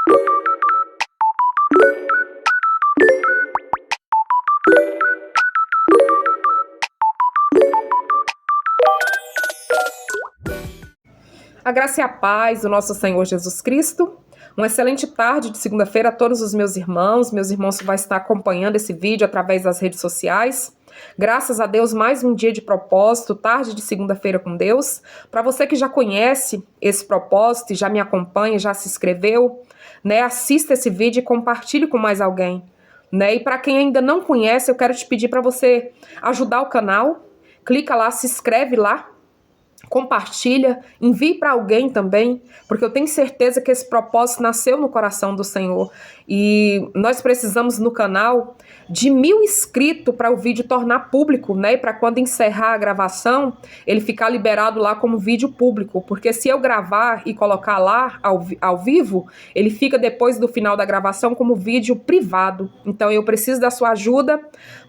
A graça e a paz do nosso Senhor Jesus Cristo. Uma excelente tarde de segunda-feira a todos os meus irmãos que vão estar acompanhando esse vídeo através das redes sociais. Graças a Deus, mais um dia de propósito, tarde de segunda-feira com Deus. Para você que já conhece esse propósito e já me acompanha, já se inscreveu, né, assista esse vídeo e compartilhe com mais alguém. Né? E para quem ainda não conhece, eu quero te pedir para você ajudar o canal. Clica lá, se inscreve lá. Compartilha, envie para alguém também, porque eu tenho certeza que esse propósito nasceu no coração do Senhor e nós precisamos no canal de 1000 inscritos para o vídeo tornar público, né? E para quando encerrar a gravação, ele ficar liberado lá como vídeo público, porque se eu gravar e colocar lá ao vivo, ele fica depois do final da gravação como vídeo privado. Então eu preciso da sua ajuda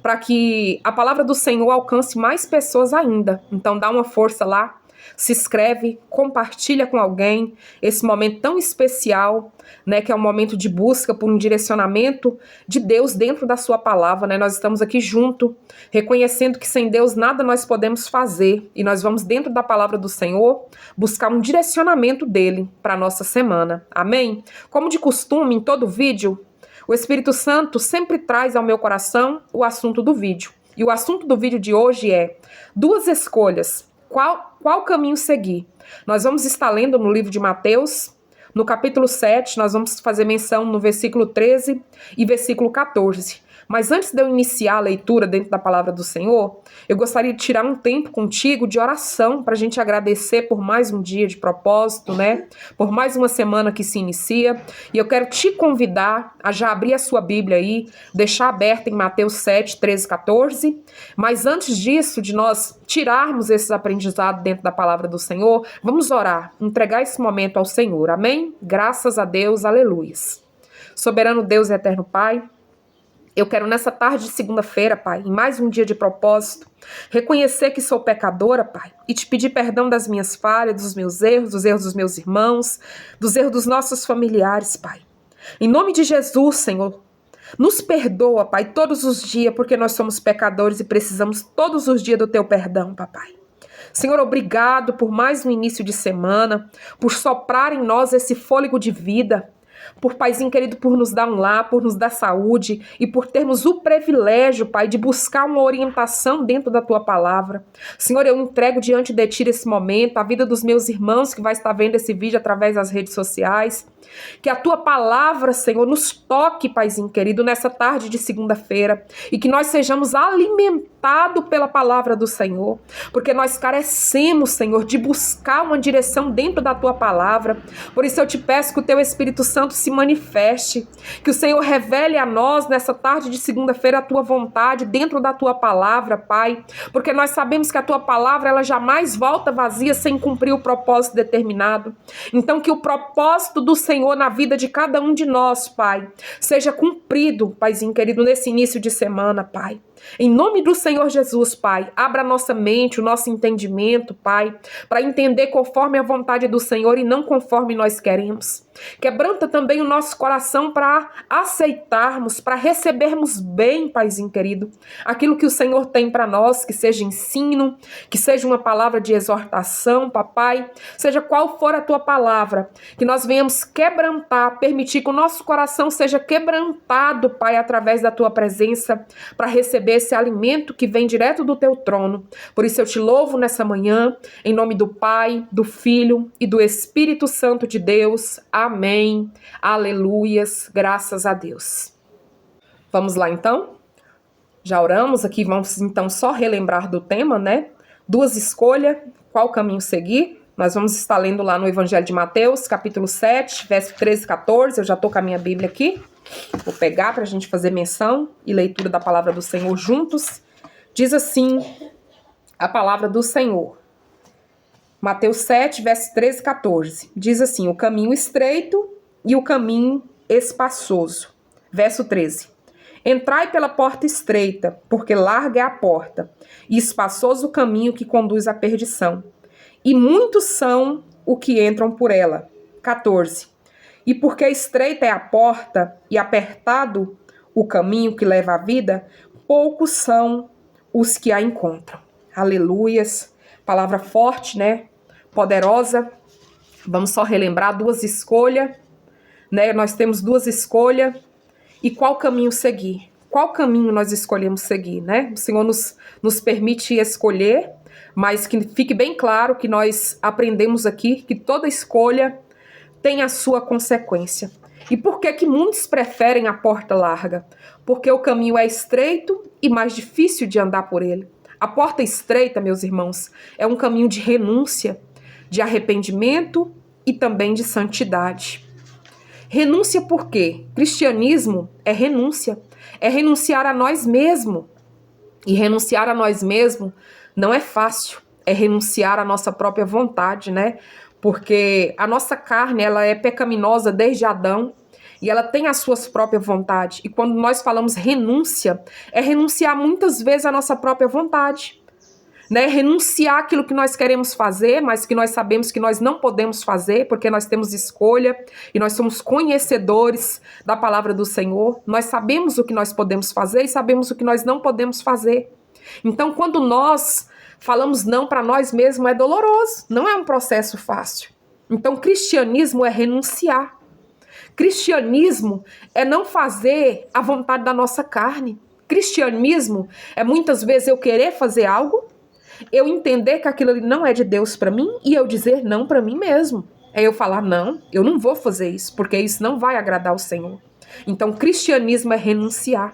para que a palavra do Senhor alcance mais pessoas ainda. Então dá uma força lá. Se inscreve, compartilha com alguém esse momento tão especial, né, que é um momento de busca por um direcionamento de Deus dentro da sua palavra, né? Nós estamos aqui junto, reconhecendo que sem Deus nada nós podemos fazer e nós vamos dentro da palavra do Senhor buscar um direcionamento dele para a nossa semana. Amém? Como de costume, em todo vídeo, o Espírito Santo sempre traz ao meu coração o assunto do vídeo. E o assunto do vídeo de hoje é 2 escolhas. Qual caminho seguir? Nós vamos estar lendo no livro de Mateus, no capítulo 7, nós vamos fazer menção no versículo 13 e versículo 14. Mas antes de eu iniciar a leitura dentro da palavra do Senhor, eu gostaria de tirar um tempo contigo de oração para a gente agradecer por mais um dia de propósito, né? Por mais uma semana que se inicia. E eu quero te convidar a já abrir a sua Bíblia aí, deixar aberta em Mateus 7, 13, 14. Mas antes disso, de nós tirarmos esses aprendizados dentro da palavra do Senhor, vamos orar, entregar esse momento ao Senhor. Amém? Graças a Deus, aleluias. Soberano Deus e eterno Pai, eu quero nessa tarde de segunda-feira, Pai, em mais um dia de propósito, reconhecer que sou pecadora, Pai, e te pedir perdão das minhas falhas, dos meus erros, dos erros dos meus irmãos, dos erros dos nossos familiares, Pai. Em nome de Jesus, Senhor, nos perdoa, Pai, todos os dias, porque nós somos pecadores e precisamos todos os dias do teu perdão, Papai. Senhor, obrigado por mais um início de semana, por soprar em nós esse fôlego de vida, por, Paizinho querido, por nos dar um lar, por nos dar saúde e por termos o privilégio, Pai, de buscar uma orientação dentro da Tua palavra. Senhor, eu entrego diante de Ti esse momento, a vida dos meus irmãos que vai estar vendo esse vídeo através das redes sociais. Que a Tua palavra, Senhor, nos toque, Paizinho querido, nessa tarde de segunda-feira e que nós sejamos alimentados pela palavra do Senhor, porque nós carecemos, Senhor, de buscar uma direção dentro da Tua palavra. Por isso eu te peço que o Teu Espírito Santo se manifeste, que o Senhor revele a nós nessa tarde de segunda-feira a Tua vontade dentro da Tua palavra, Pai, porque nós sabemos que a Tua palavra ela jamais volta vazia sem cumprir o propósito determinado. Então que o propósito do Senhor na vida de cada um de nós, Pai, seja cumprido, Paizinho querido, nesse início de semana, Pai. Em nome do Senhor Jesus, Pai, abra a nossa mente, o nosso entendimento, Pai, para entender conforme a vontade do Senhor e não conforme nós queremos. Quebranta também o nosso coração para aceitarmos, para recebermos bem, Paizinho querido, aquilo que o Senhor tem para nós, que seja ensino, que seja uma palavra de exortação, Papai, seja qual for a Tua palavra, que nós venhamos quebrantar, permitir que o nosso coração seja quebrantado, Pai, através da Tua presença, para receber esse alimento que vem direto do Teu trono. Por isso eu te louvo nessa manhã, em nome do Pai, do Filho e do Espírito Santo de Deus. Amém. Aleluias. Graças a Deus. Vamos lá então? Já oramos aqui, vamos então só relembrar do tema, né? 2 escolhas, qual caminho seguir? Nós vamos estar lendo lá no Evangelho de Mateus, capítulo 7, verso 13 e 14. Eu já estou com a minha Bíblia aqui. Vou pegar para a gente fazer menção e leitura da palavra do Senhor juntos. Diz assim a palavra do Senhor. Mateus 7, verso 13 e 14. Diz assim: o caminho estreito e o caminho espaçoso. Verso 13. Entrai pela porta estreita, porque larga é a porta, e espaçoso o caminho que conduz à perdição. E muitos são os que entram por ela. 14. E porque estreita é a porta e apertado o caminho que leva à vida, poucos são os que a encontram. Aleluias. Palavra forte, né? Poderosa. Vamos só relembrar duas escolhas, né? Nós temos duas escolhas. E qual caminho seguir? Qual caminho nós escolhemos seguir, né? O Senhor nos permite escolher, mas que fique bem claro que nós aprendemos aqui que toda escolha tem a sua consequência. E por que muitos preferem a porta larga? Porque o caminho é estreito e mais difícil de andar por ele. A porta estreita, meus irmãos, é um caminho de renúncia, de arrependimento e também de santidade. Renúncia por quê? Cristianismo é renúncia. É renunciar a nós mesmos. E renunciar a nós mesmos não é fácil. É renunciar à nossa própria vontade, né? Porque a nossa carne, ela é pecaminosa desde Adão. E ela tem as suas próprias vontades. E quando nós falamos renúncia, é renunciar muitas vezes à nossa própria vontade. Né? Renunciar aquilo que nós queremos fazer, mas que nós sabemos que nós não podemos fazer, porque nós temos escolha e nós somos conhecedores da palavra do Senhor. Nós sabemos o que nós podemos fazer e sabemos o que nós não podemos fazer. Então, quando nós falamos não para nós mesmos, é doloroso, não é um processo fácil. Então, cristianismo é renunciar. Cristianismo é não fazer a vontade da nossa carne. Cristianismo é muitas vezes eu querer fazer algo, eu entender que aquilo ali não é de Deus para mim e eu dizer não para mim mesmo. É eu falar, não, eu não vou fazer isso, porque isso não vai agradar o Senhor. Então, cristianismo é renunciar.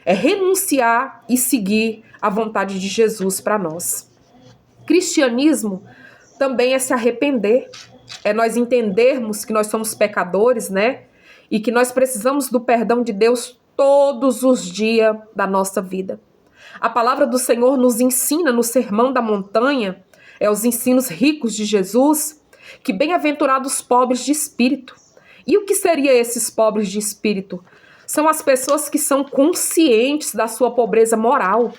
É renunciar e seguir a vontade de Jesus para nós. Cristianismo também é se arrepender. É nós entendermos que nós somos pecadores, né? E que nós precisamos do perdão de Deus todos os dias da nossa vida. A palavra do Senhor nos ensina no Sermão da Montanha, os ensinos ricos de Jesus, que bem-aventurados os pobres de espírito. E o que seriam esses pobres de espírito? São as pessoas que são conscientes da sua pobreza moral,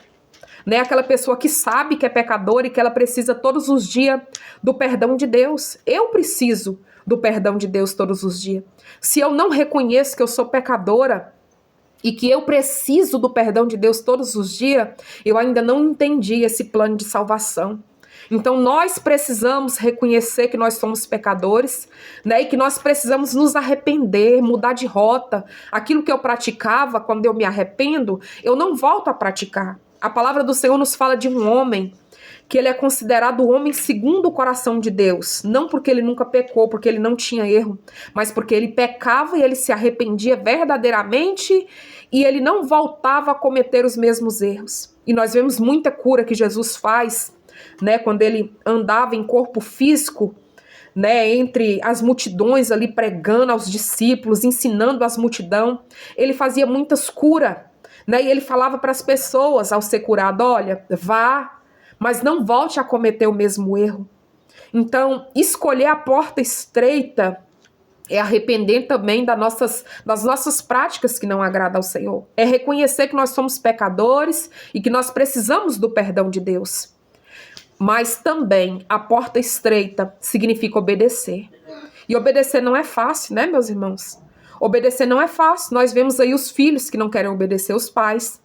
né? Aquela pessoa que sabe que é pecadora e que ela precisa todos os dias do perdão de Deus. Eu preciso do perdão de Deus todos os dias. Se eu não reconheço que eu sou pecadora, e que eu preciso do perdão de Deus todos os dias, eu ainda não entendi esse plano de salvação. Então nós precisamos reconhecer que nós somos pecadores, né? E que nós precisamos nos arrepender, mudar de rota. Aquilo que eu praticava, quando eu me arrependo, eu não volto a praticar. A palavra do Senhor nos fala de um homem que ele é considerado o homem segundo o coração de Deus, não porque ele nunca pecou, porque ele não tinha erro, mas porque ele pecava e ele se arrependia verdadeiramente e ele não voltava a cometer os mesmos erros. E nós vemos muita cura que Jesus faz, né, quando ele andava em corpo físico, né, entre as multidões ali pregando aos discípulos, ensinando as multidão, ele fazia muitas curas, né, e ele falava para as pessoas ao ser curado, olha, vá, mas não volte a cometer o mesmo erro. Então, escolher a porta estreita é arrepender também das nossas práticas que não agradam ao Senhor. É reconhecer que nós somos pecadores e que nós precisamos do perdão de Deus. Mas também a porta estreita significa obedecer. E obedecer não é fácil, né, meus irmãos? Obedecer não é fácil. Nós vemos aí os filhos que não querem obedecer os pais.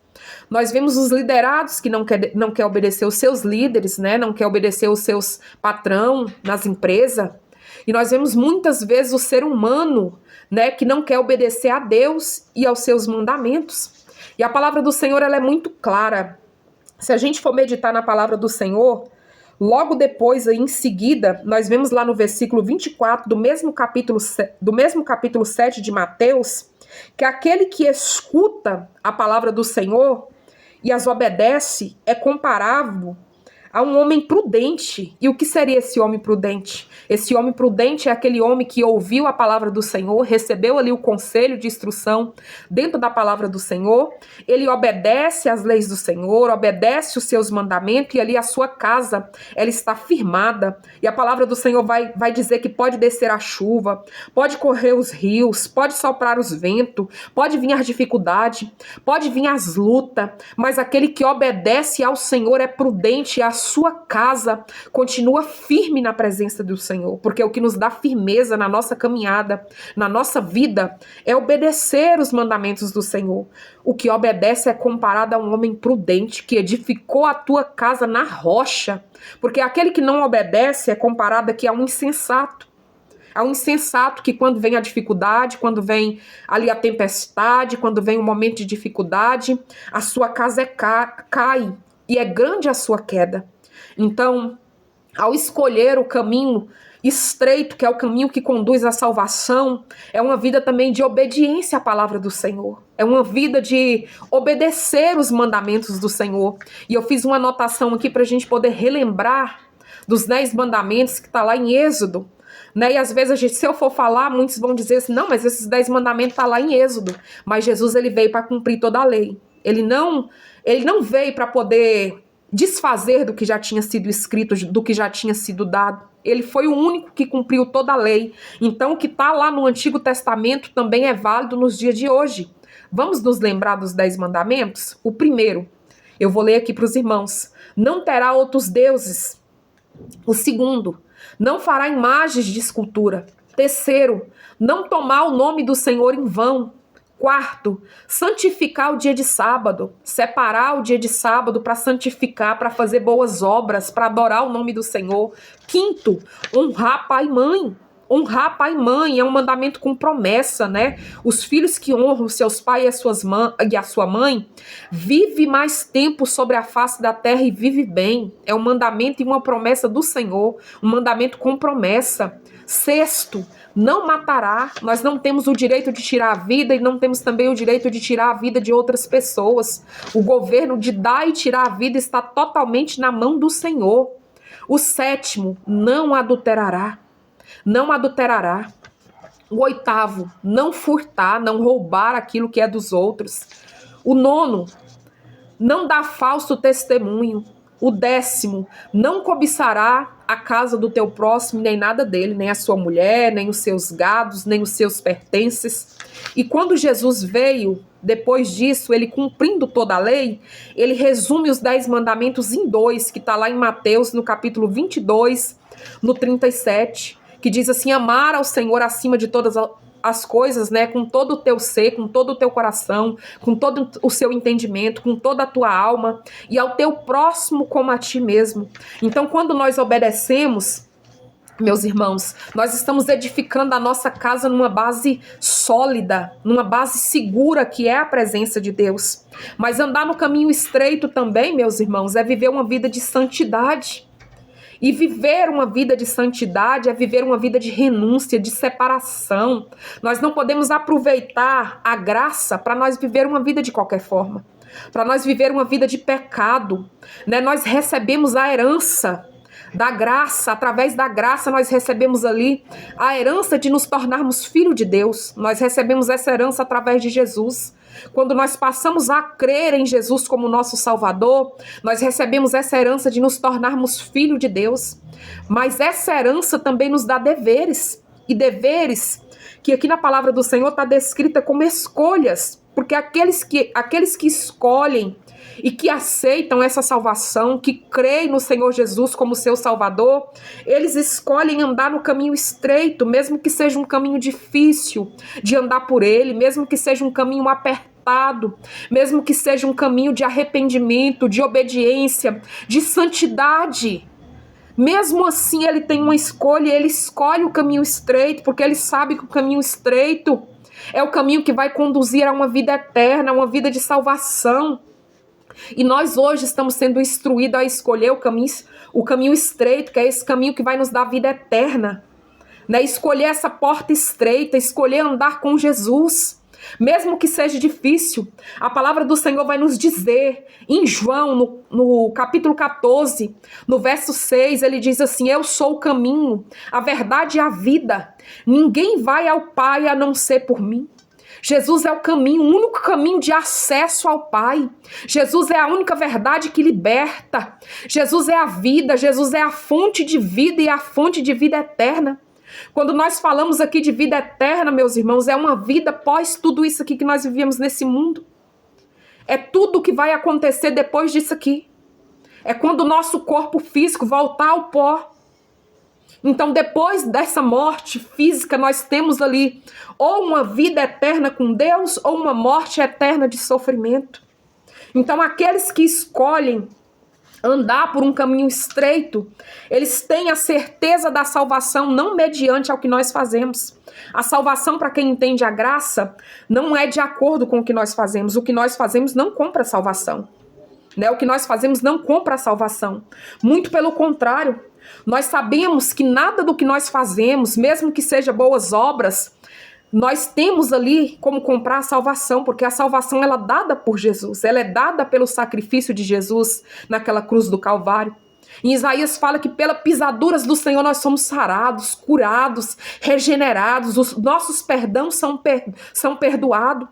Nós vemos os liderados que não quer obedecer os seus líderes, né? Não quer obedecer os seus patrão nas empresas. E nós vemos muitas vezes o ser humano, né, que não quer obedecer a Deus e aos seus mandamentos. E a palavra do Senhor, ela é muito clara. Se a gente for meditar na palavra do Senhor, logo depois, aí, em seguida, nós vemos lá no versículo 24 do mesmo capítulo 7 de Mateus, que aquele que escuta a palavra do Senhor e as obedece é comparável a um homem prudente. E o que seria esse homem prudente? Esse homem prudente é aquele homem que ouviu a palavra do Senhor, recebeu ali o conselho de instrução dentro da palavra do Senhor, ele obedece às leis do Senhor, obedece os seus mandamentos e ali a sua casa, ela está firmada. E a palavra do Senhor vai dizer que pode descer a chuva, pode correr os rios, pode soprar os ventos, pode vir as dificuldades, pode vir as lutas, mas aquele que obedece ao Senhor é prudente e a sua casa continua firme na presença do Senhor, porque o que nos dá firmeza na nossa caminhada, na nossa vida, é obedecer os mandamentos do Senhor. O que obedece é comparado a um homem prudente que edificou a tua casa na rocha, porque aquele que não obedece é comparado aqui a um insensato. É um insensato que quando vem a dificuldade, quando vem ali a tempestade, quando vem um momento de dificuldade, a sua casa cai e é grande a sua queda. Então, ao escolher o caminho estreito, que é o caminho que conduz à salvação, é uma vida também de obediência à palavra do Senhor. É uma vida de obedecer os mandamentos do Senhor. E eu fiz uma anotação aqui para a gente poder relembrar dos 10 mandamentos que está lá em Êxodo. Né? E às vezes, se eu for falar, muitos vão dizer assim, não, mas esses 10 mandamentos estão lá em Êxodo. Mas Jesus, ele veio para cumprir toda a lei. Ele não veio para poder desfazer do que já tinha sido escrito, do que já tinha sido dado. Ele foi o único que cumpriu toda a lei. Então, o que está lá no Antigo Testamento também é válido nos dias de hoje. Vamos nos lembrar dos 10 mandamentos? O primeiro, eu vou ler aqui para os irmãos. Não terá outros deuses. O segundo, não fará imagens de escultura. Terceiro, não tomar o nome do Senhor em vão. Quarto, santificar o dia de sábado. Separar o dia de sábado para santificar, para fazer boas obras, para adorar o nome do Senhor. Quinto, honrar pai e mãe. Honrar pai e mãe é um mandamento com promessa, né? Os filhos que honram seus pais e a sua mãe vive mais tempo sobre a face da terra e vive bem. É um mandamento e uma promessa do Senhor, um mandamento com promessa. Sexto, não matará. Nós não temos o direito de tirar a vida e não temos também o direito de tirar a vida de outras pessoas. O governo de dar e tirar a vida está totalmente na mão do Senhor. O sétimo, não adulterará. Não adulterará. O oitavo, não furtar, não roubar aquilo que é dos outros. O nono, não dar falso testemunho. O décimo, não cobiçará a casa do teu próximo, nem nada dele, nem a sua mulher, nem os seus gados, nem os seus pertences. E quando Jesus veio, depois disso, ele cumprindo toda a lei, ele resume os 10 mandamentos em 2, que está lá em Mateus, no capítulo 22, no 37, que diz assim, amar ao Senhor acima de todas as coisas, né, com todo o teu ser, com todo o teu coração, com todo o seu entendimento, com toda a tua alma, e ao teu próximo como a ti mesmo. Então, quando nós obedecemos, meus irmãos, nós estamos edificando a nossa casa numa base sólida, numa base segura, que é a presença de Deus. Mas andar no caminho estreito também, meus irmãos, é viver uma vida de santidade. E viver uma vida de santidade é viver uma vida de renúncia, de separação. Nós não podemos aproveitar a graça para nós viver uma vida de qualquer forma, para nós viver uma vida de pecado, né? Nós recebemos a herança da graça, através da graça nós recebemos ali a herança de nos tornarmos filho de Deus. Nós recebemos essa herança através de Jesus. Quando nós passamos a crer em Jesus como nosso Salvador, nós recebemos essa herança de nos tornarmos filho de Deus. Mas essa herança também nos dá deveres. E deveres que aqui na palavra do Senhor está descrita como escolhas. Porque aqueles que escolhem e que aceitam essa salvação, que creem no Senhor Jesus como seu Salvador, eles escolhem andar no caminho estreito, mesmo que seja um caminho difícil de andar por ele, mesmo que seja um caminho apertado, mesmo que seja um caminho de arrependimento, de obediência, de santidade. Mesmo assim, ele tem uma escolha, ele escolhe o caminho estreito, porque ele sabe que o caminho estreito é o caminho que vai conduzir a uma vida eterna, a uma vida de salvação. E nós hoje estamos sendo instruídos a escolher o caminho estreito, que é esse caminho que vai nos dar vida eterna, né? Escolher essa porta estreita, escolher andar com Jesus, mesmo que seja difícil. A palavra do Senhor vai nos dizer, em João, no capítulo 14, no verso 6, ele diz assim, eu sou o caminho, a verdade e a vida, ninguém vai ao Pai a não ser por mim. Jesus é o caminho, o único caminho de acesso ao Pai. Jesus é a única verdade que liberta. Jesus é a vida, Jesus é a fonte de vida e a fonte de vida eterna. Quando nós falamos aqui de vida eterna, meus irmãos, é uma vida pós tudo isso aqui que nós vivemos nesse mundo. É tudo o que vai acontecer depois disso aqui. É quando o nosso corpo físico voltar ao pó. Então, depois dessa morte física, nós temos ali ou uma vida eterna com Deus ou uma morte eterna de sofrimento. Então, aqueles que escolhem andar por um caminho estreito, eles têm a certeza da salvação não mediante ao que nós fazemos. A salvação, para quem entende a graça, não é de acordo com o que nós fazemos. O que nós fazemos não compra a salvação. O que nós fazemos não compra a salvação. Muito pelo contrário. Nós sabemos que nada do que nós fazemos, mesmo que seja boas obras, nós temos ali como comprar a salvação, porque a salvação ela é dada por Jesus, ela é dada pelo sacrifício de Jesus naquela cruz do Calvário. Em Isaías fala que pelas pisaduras do Senhor nós somos sarados, curados, regenerados, os nossos perdões são perdoados.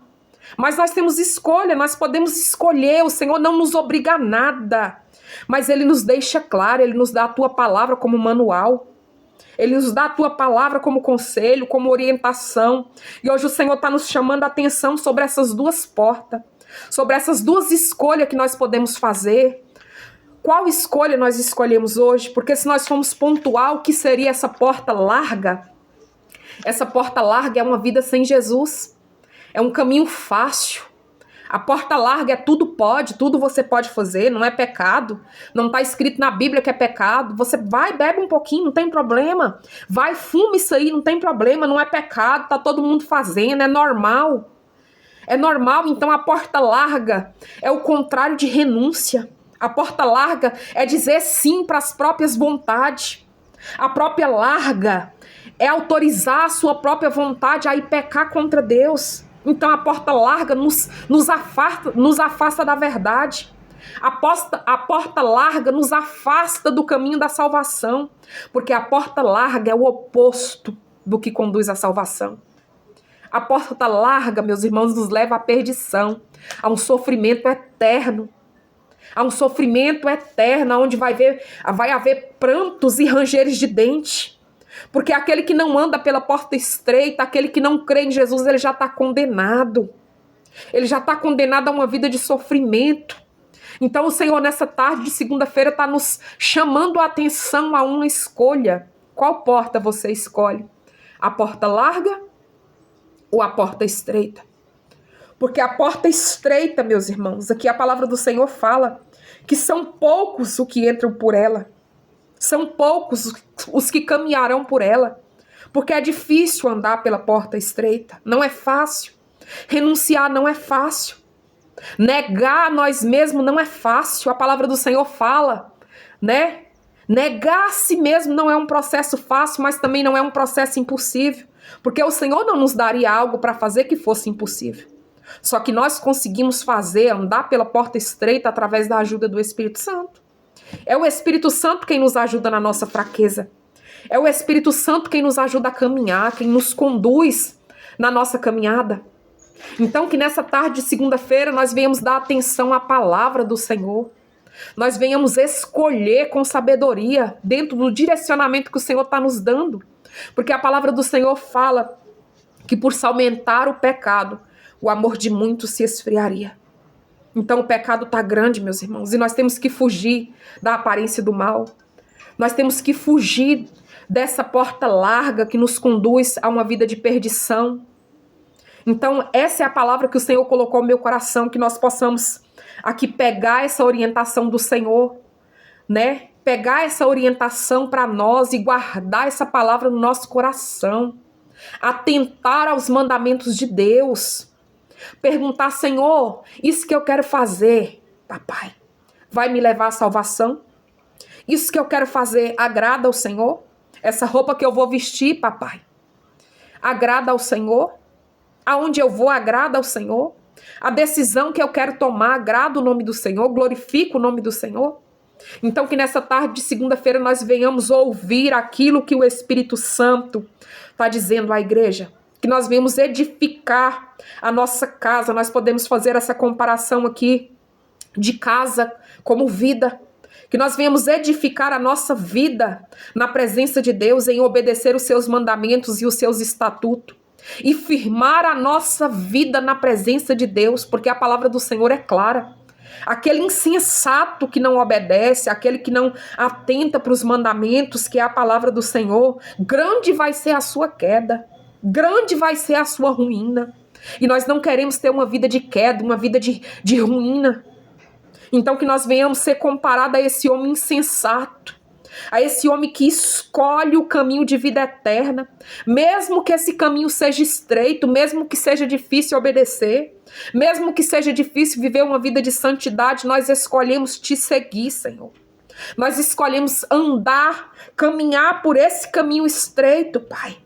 Mas nós temos escolha, nós podemos escolher, o Senhor não nos obriga a nada. Mas Ele nos deixa claro, Ele nos dá a tua palavra como manual. Ele nos dá a tua palavra como conselho, como orientação. E hoje o Senhor está nos chamando a atenção sobre essas duas portas. Sobre essas duas escolhas que nós podemos fazer. Qual escolha nós escolhemos hoje? Porque se nós formos pontuar o que seria essa porta larga, essa porta larga é uma vida sem Jesus. É um caminho fácil. A porta larga é tudo você pode fazer, não é pecado. Não está escrito na Bíblia que é pecado. Você vai, bebe um pouquinho, não tem problema. Vai, fuma isso aí, não tem problema, não é pecado, tá todo mundo fazendo, é normal. É normal, então a porta larga é o contrário de renúncia. A porta larga é dizer sim para as próprias vontades. A própria larga é autorizar a sua própria vontade a ir pecar contra Deus. Então a porta larga nos afasta da verdade. A porta larga nos afasta do caminho da salvação. Porque a porta larga é o oposto do que conduz à salvação. A porta larga, meus irmãos, nos leva à perdição, a um sofrimento eterno. A um sofrimento eterno, onde vai haver prantos e rangeres de dente. Porque aquele que não anda pela porta estreita, aquele que não crê em Jesus, ele já está condenado. Ele já está condenado a uma vida de sofrimento. Então o Senhor nessa tarde de segunda-feira está nos chamando a atenção a uma escolha. Qual porta você escolhe? A porta larga ou a porta estreita? Porque a porta estreita, meus irmãos, aqui a palavra do Senhor fala que são poucos os que entram por ela. São poucos os que caminharão por ela, porque é difícil andar pela porta estreita, não é fácil. Renunciar não é fácil. Negar a nós mesmos não é fácil. A palavra do Senhor fala, né? Negar a si mesmo não é um processo fácil, mas também não é um processo impossível, porque o Senhor não nos daria algo para fazer que fosse impossível. Só que nós conseguimos andar pela porta estreita através da ajuda do Espírito Santo. É o Espírito Santo quem nos ajuda na nossa fraqueza. É o Espírito Santo quem nos ajuda a caminhar, quem nos conduz na nossa caminhada. Então que nessa tarde de segunda-feira nós venhamos dar atenção à palavra do Senhor. Nós venhamos escolher com sabedoria dentro do direcionamento que o Senhor está nos dando. Porque a palavra do Senhor fala que por se aumentar o pecado, o amor de muitos se esfriaria. Então o pecado está grande, meus irmãos, e nós temos que fugir da aparência do mal. Nós temos que fugir dessa porta larga que nos conduz a uma vida de perdição. Então essa é a palavra que o Senhor colocou no meu coração, que nós possamos aqui pegar essa orientação do Senhor, né? Pegar essa orientação para nós e guardar essa palavra no nosso coração. Atentar aos mandamentos de Deus. Perguntar, Senhor, isso que eu quero fazer, papai, vai me levar à salvação? Isso que eu quero fazer agrada ao Senhor? Essa roupa que eu vou vestir, papai, agrada ao Senhor? Aonde eu vou agrada ao Senhor? A decisão que eu quero tomar agrada o nome do Senhor? Glorifica o nome do Senhor? Então que nessa tarde de segunda-feira nós venhamos ouvir aquilo que o Espírito Santo está dizendo à igreja. Que nós venhamos edificar a nossa casa. Nós podemos fazer essa comparação aqui de casa como vida. Que nós venhamos edificar a nossa vida na presença de Deus, em obedecer os seus mandamentos e os seus estatutos. E firmar a nossa vida na presença de Deus, porque a palavra do Senhor é clara. aquele insensato que não obedece, aquele que não atenta para os mandamentos, que é a palavra do Senhor, grande vai ser a sua queda, grande vai ser a sua ruína. E nós não queremos ter uma vida de queda, uma vida de ruína. Então que nós venhamos ser comparados a esse homem insensato, a esse homem que escolhe o caminho de vida eterna, mesmo que esse caminho seja estreito, mesmo que seja difícil obedecer, mesmo que seja difícil viver uma vida de santidade, nós escolhemos te seguir, Senhor. Nós escolhemos andar, caminhar por esse caminho estreito, Pai.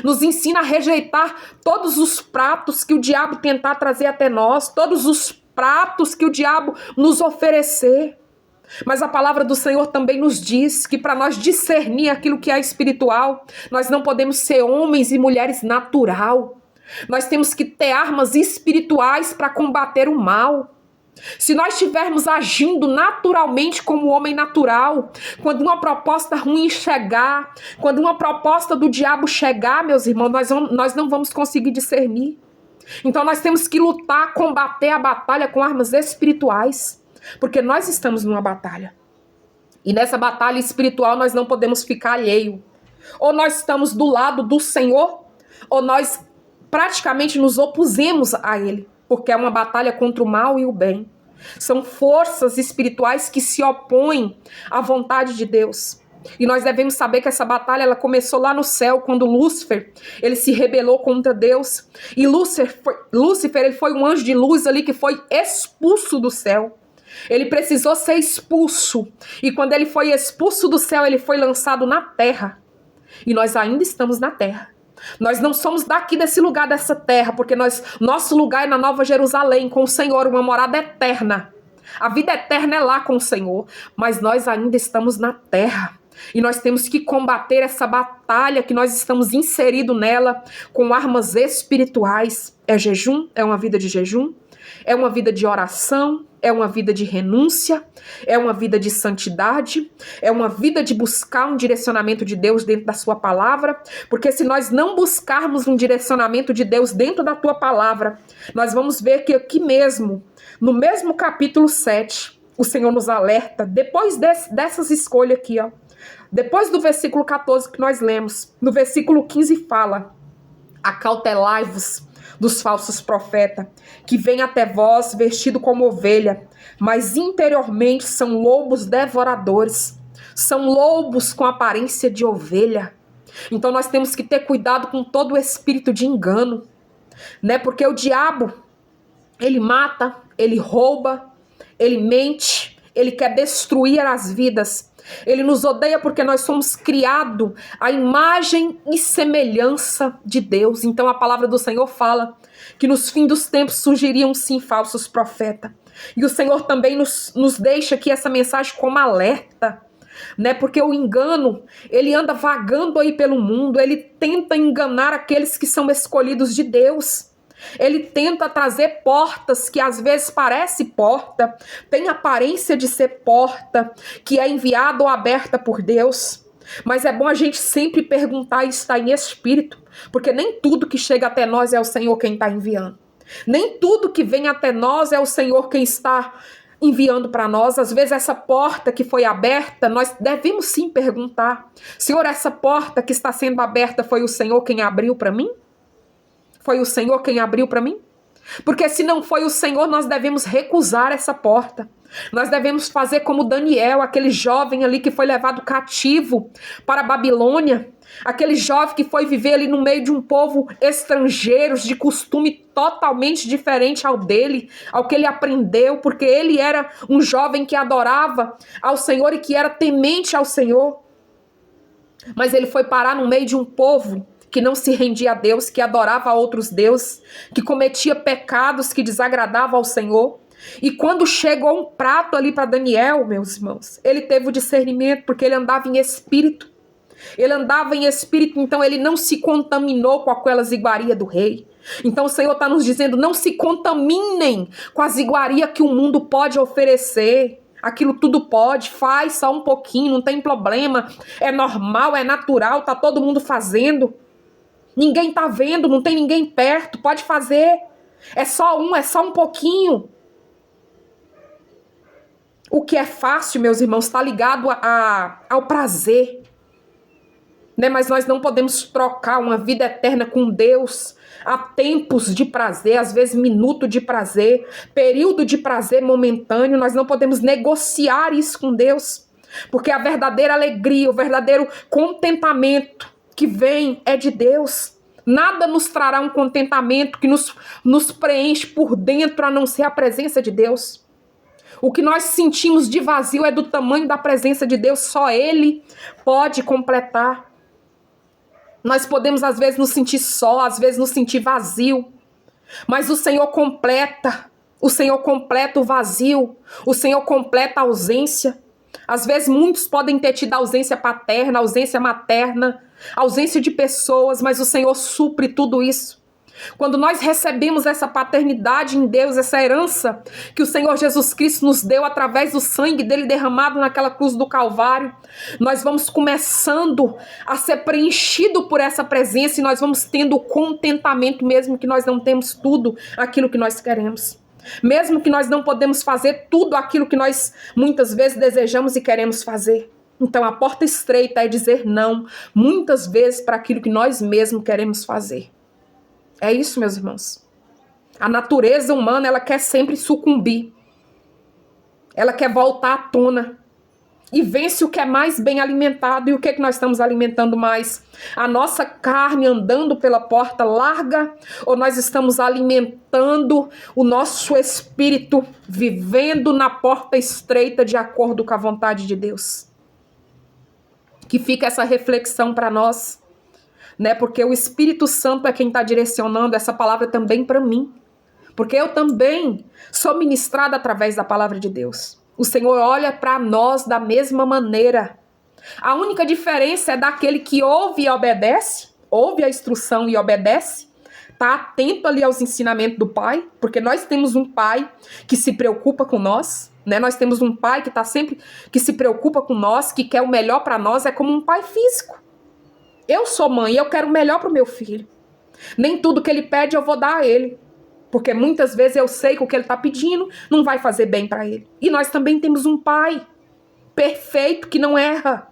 Nos ensina a rejeitar todos os pratos que o diabo tentar trazer até nós, todos os pratos que o diabo nos oferecer. Mas a palavra do Senhor também nos diz que para nós discernir aquilo que é espiritual, nós não podemos ser homens e mulheres natural. Nós temos que ter armas espirituais para combater o mal. Se nós estivermos agindo naturalmente como homem natural, quando uma proposta ruim chegar, quando uma proposta do diabo chegar, meus irmãos, nós não vamos conseguir discernir. Então nós temos que lutar, combater a batalha com armas espirituais. Porque nós estamos numa batalha. E nessa batalha espiritual nós não podemos ficar alheio. Ou nós estamos do lado do Senhor, ou nós praticamente nos opusemos a Ele. Porque é uma batalha contra o mal e o bem. São forças espirituais que se opõem à vontade de Deus. E nós devemos saber que essa batalha ela começou lá no céu, quando Lúcifer ele se rebelou contra Deus. E Lúcifer ele foi um anjo de luz ali que foi expulso do céu. Ele precisou ser expulso. E quando ele foi expulso do céu, ele foi lançado na terra. E nós ainda estamos na terra. Nós não somos daqui desse lugar, dessa terra, porque nosso lugar é na Nova Jerusalém, com o Senhor, uma morada eterna. A vida eterna é lá com o Senhor. Mas nós ainda estamos na terra. E nós temos que combater essa batalha que nós estamos inseridos nela com armas espirituais. É jejum? É uma vida de jejum? É uma vida de oração? É uma vida de renúncia? É uma vida de santidade? É uma vida de buscar um direcionamento de Deus dentro da sua palavra? Porque se nós não buscarmos um direcionamento de Deus dentro da tua palavra, nós vamos ver que aqui mesmo, no mesmo capítulo 7, o Senhor nos alerta, depois dessas escolhas aqui, ó, depois do versículo 14 que nós lemos, no versículo 15 fala: acautelai-vos dos falsos profetas, que vêm até vós vestido como ovelha, mas interiormente são lobos devoradores, são lobos com aparência de ovelha. Então nós temos que ter cuidado com todo o espírito de engano, né? Porque o diabo, ele mata, ele rouba, ele mente, ele quer destruir as vidas. Ele nos odeia porque nós somos criados à imagem e semelhança de Deus. Então a palavra do Senhor fala que nos fins dos tempos surgiriam sim falsos profetas. E o Senhor também nos deixa aqui essa mensagem como alerta, né? Porque o engano, ele anda vagando aí pelo mundo, ele tenta enganar aqueles que são escolhidos de Deus. Ele tenta trazer portas que às vezes parece porta, tem aparência de ser porta, que é enviada ou aberta por Deus. Mas é bom a gente sempre perguntar e estar em espírito, porque nem tudo que chega até nós é o Senhor quem está enviando. Nem tudo que vem até nós é o Senhor quem está enviando para nós. Às vezes essa porta que foi aberta, nós devemos sim perguntar: Senhor, essa porta que está sendo aberta foi o Senhor quem abriu para mim? Foi o Senhor quem abriu para mim? Porque se não foi o Senhor, nós devemos recusar essa porta. Nós devemos fazer como Daniel, aquele jovem ali que foi levado cativo para a Babilônia. Aquele jovem que foi viver ali no meio de um povo estrangeiro, de costume totalmente diferente ao dele, ao que ele aprendeu, porque ele era um jovem que adorava ao Senhor e que era temente ao Senhor. Mas ele foi parar no meio de um povo que não se rendia a Deus, que adorava a outros deuses, que cometia pecados que desagradavam ao Senhor. E quando chegou um prato ali para Daniel, meus irmãos, ele teve o discernimento, porque ele andava em espírito. Ele andava em espírito, então ele não se contaminou com aquelas iguarias do rei. Então o Senhor está nos dizendo: não se contaminem com as iguarias que o mundo pode oferecer. Aquilo tudo pode, faz só um pouquinho, não tem problema, é normal, é natural, tá todo mundo fazendo. Ninguém tá vendo, não tem ninguém perto, pode fazer. É só um pouquinho. O que é fácil, meus irmãos, está ligado ao prazer, né? Mas nós não podemos trocar uma vida eterna com Deus. Há tempos de prazer, às vezes minuto de prazer, período de prazer momentâneo. Nós não podemos negociar isso com Deus, porque a verdadeira alegria, o verdadeiro contentamento que vem é de Deus. Nada nos trará um contentamento que nos preenche por dentro, a não ser a presença de Deus. O que nós sentimos de vazio é do tamanho da presença de Deus, só Ele pode completar. Nós podemos às vezes nos sentir só, às vezes nos sentir vazio, mas o Senhor completa o vazio, o Senhor completa a ausência. Às vezes muitos podem ter tido ausência paterna, ausência materna, ausência de pessoas, mas o Senhor supre tudo isso. Quando nós recebemos essa paternidade em Deus, essa herança que o Senhor Jesus Cristo nos deu através do sangue dele derramado naquela cruz do Calvário, nós vamos começando a ser preenchido por essa presença e nós vamos tendo contentamento, mesmo que nós não temos tudo aquilo que nós queremos. Mesmo que nós não podemos fazer tudo aquilo que nós muitas vezes desejamos e queremos fazer. Então a porta estreita é dizer não, muitas vezes, para aquilo que nós mesmos queremos fazer. É isso, meus irmãos. A natureza humana, ela quer sempre sucumbir. Ela quer voltar à tona. E vence o que é mais bem alimentado. E o que é que nós estamos alimentando mais? A nossa carne andando pela porta larga? Ou nós estamos alimentando o nosso espírito vivendo na porta estreita de acordo com a vontade de Deus? Que fica essa reflexão para nós. Né? Porque o Espírito Santo é quem está direcionando essa palavra também para mim. Porque eu também sou ministrada através da palavra de Deus. O Senhor olha para nós da mesma maneira. A única diferença é daquele que ouve e obedece, ouve a instrução e obedece, está atento ali aos ensinamentos do Pai, porque nós temos um Pai que se preocupa com nós, né? Nós temos um Pai que está sempre, que se preocupa com nós, que quer o melhor para nós, é como um pai físico. Eu sou mãe e eu quero o melhor para o meu filho. Nem tudo que ele pede eu vou dar a ele. Porque muitas vezes eu sei que o que ele está pedindo não vai fazer bem para ele. E nós também temos um pai perfeito que não erra.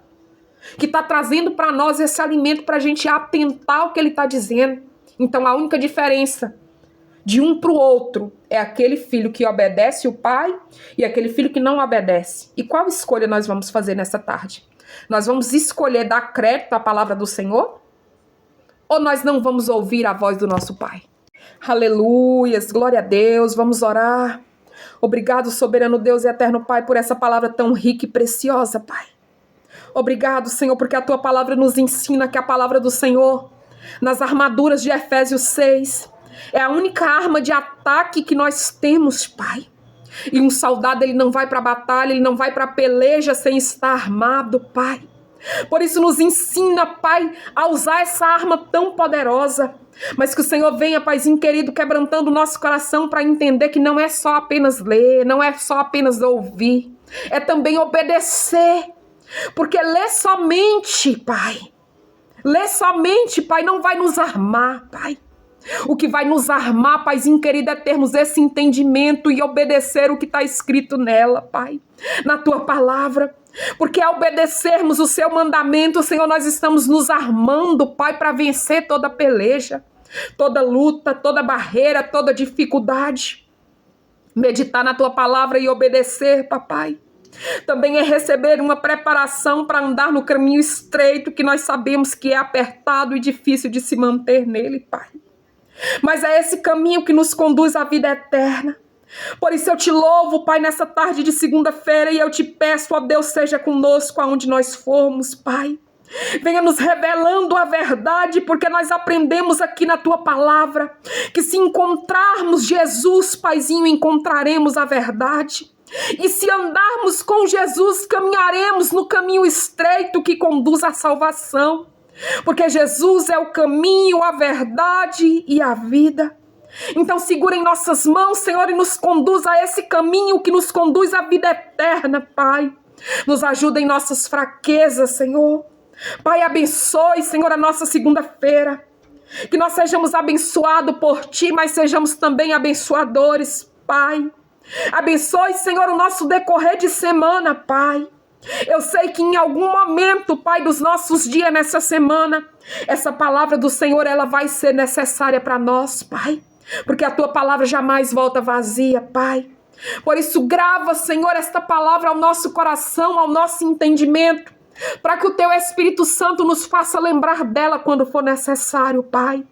Que está trazendo para nós esse alimento para a gente atentar ao que ele está dizendo. Então a única diferença de um para o outro é aquele filho que obedece o pai e aquele filho que não obedece. E qual escolha nós vamos fazer nessa tarde? Nós vamos escolher dar crédito à palavra do Senhor? Ou nós não vamos ouvir a voz do nosso Pai? Aleluias, glória a Deus, vamos orar. Obrigado, soberano Deus e eterno Pai, por essa palavra tão rica e preciosa, Pai. Obrigado, Senhor, porque a Tua palavra nos ensina que a palavra do Senhor, nas armaduras de Efésios 6, é a única arma de ataque que nós temos, Pai. E um soldado, ele não vai para a batalha, ele não vai para a peleja sem estar armado, Pai. Por isso nos ensina, Pai, a usar essa arma tão poderosa. Mas que o Senhor venha, Paizinho querido, quebrantando o nosso coração para entender que não é só apenas ler, não é só apenas ouvir. É também obedecer. Porque ler somente, Pai, não vai nos armar, Pai. O que vai nos armar, Paizinho querido, é termos esse entendimento e obedecer o que está escrito nela, Pai, na Tua palavra. Porque ao obedecermos o Seu mandamento, Senhor, nós estamos nos armando, Pai, para vencer toda peleja, toda luta, toda barreira, toda dificuldade. Meditar na Tua palavra e obedecer, Papai, também é receber uma preparação para andar no caminho estreito que nós sabemos que é apertado e difícil de se manter nele, Pai. Mas é esse caminho que nos conduz à vida eterna. Por isso eu te louvo, Pai, nessa tarde de segunda-feira, e eu te peço, ó Deus, seja conosco aonde nós formos, Pai. Venha nos revelando a verdade, porque nós aprendemos aqui na Tua palavra que se encontrarmos Jesus, Paizinho, encontraremos a verdade. E se andarmos com Jesus, caminharemos no caminho estreito que conduz à salvação. Porque Jesus é o caminho, a verdade e a vida. Então segura em nossas mãos, Senhor, e nos conduz a esse caminho que nos conduz à vida eterna, Pai. Nos ajuda em nossas fraquezas, Senhor. Pai, abençoe, Senhor, a nossa segunda-feira. Que nós sejamos abençoados por Ti, mas sejamos também abençoadores, Pai. Abençoe, Senhor, o nosso decorrer de semana, Pai. Eu sei que em algum momento, Pai, dos nossos dias nessa semana, essa palavra do Senhor, ela vai ser necessária para nós, Pai. Porque a tua palavra jamais volta vazia, Pai. Por isso, grava, Senhor, esta palavra ao nosso coração, ao nosso entendimento, para que o teu Espírito Santo nos faça lembrar dela quando for necessário, Pai.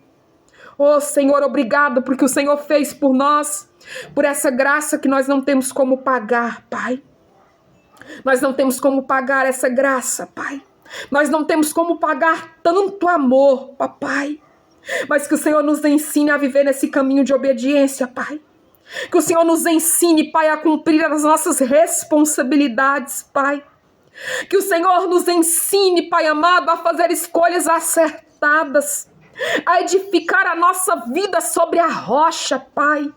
Oh, Senhor, obrigado porque o Senhor fez por nós, por essa graça que nós não temos como pagar, Pai. Nós não temos como pagar essa graça, Pai. Nós não temos como pagar tanto amor, Papai. Mas que o Senhor nos ensine a viver nesse caminho de obediência, Pai. Que o Senhor nos ensine, Pai, a cumprir as nossas responsabilidades, Pai. Que o Senhor nos ensine, Pai amado, a fazer escolhas acertadas, a edificar a nossa vida sobre a rocha, Pai.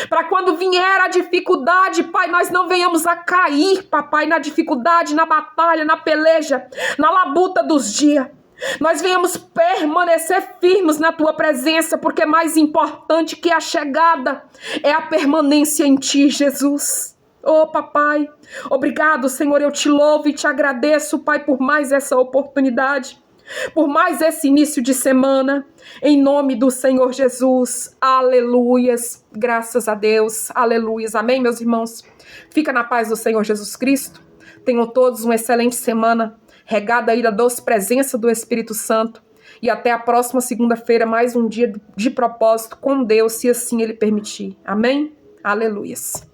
Para quando vier a dificuldade, Pai, nós não venhamos a cair, Papai, na dificuldade, na batalha, na peleja, na labuta dos dias. Nós venhamos permanecer firmes na Tua presença, porque mais importante que a chegada é a permanência em Ti, Jesus. Oh, Papai, obrigado, Senhor, eu te louvo e te agradeço, Pai, por mais essa oportunidade, por mais esse início de semana, em nome do Senhor Jesus, aleluias, graças a Deus, aleluias, amém, meus irmãos? Fica na paz do Senhor Jesus Cristo, tenham todos uma excelente semana, regada aí da doce presença do Espírito Santo, e até a próxima segunda-feira, mais um dia de propósito com Deus, se assim Ele permitir, amém? Aleluias.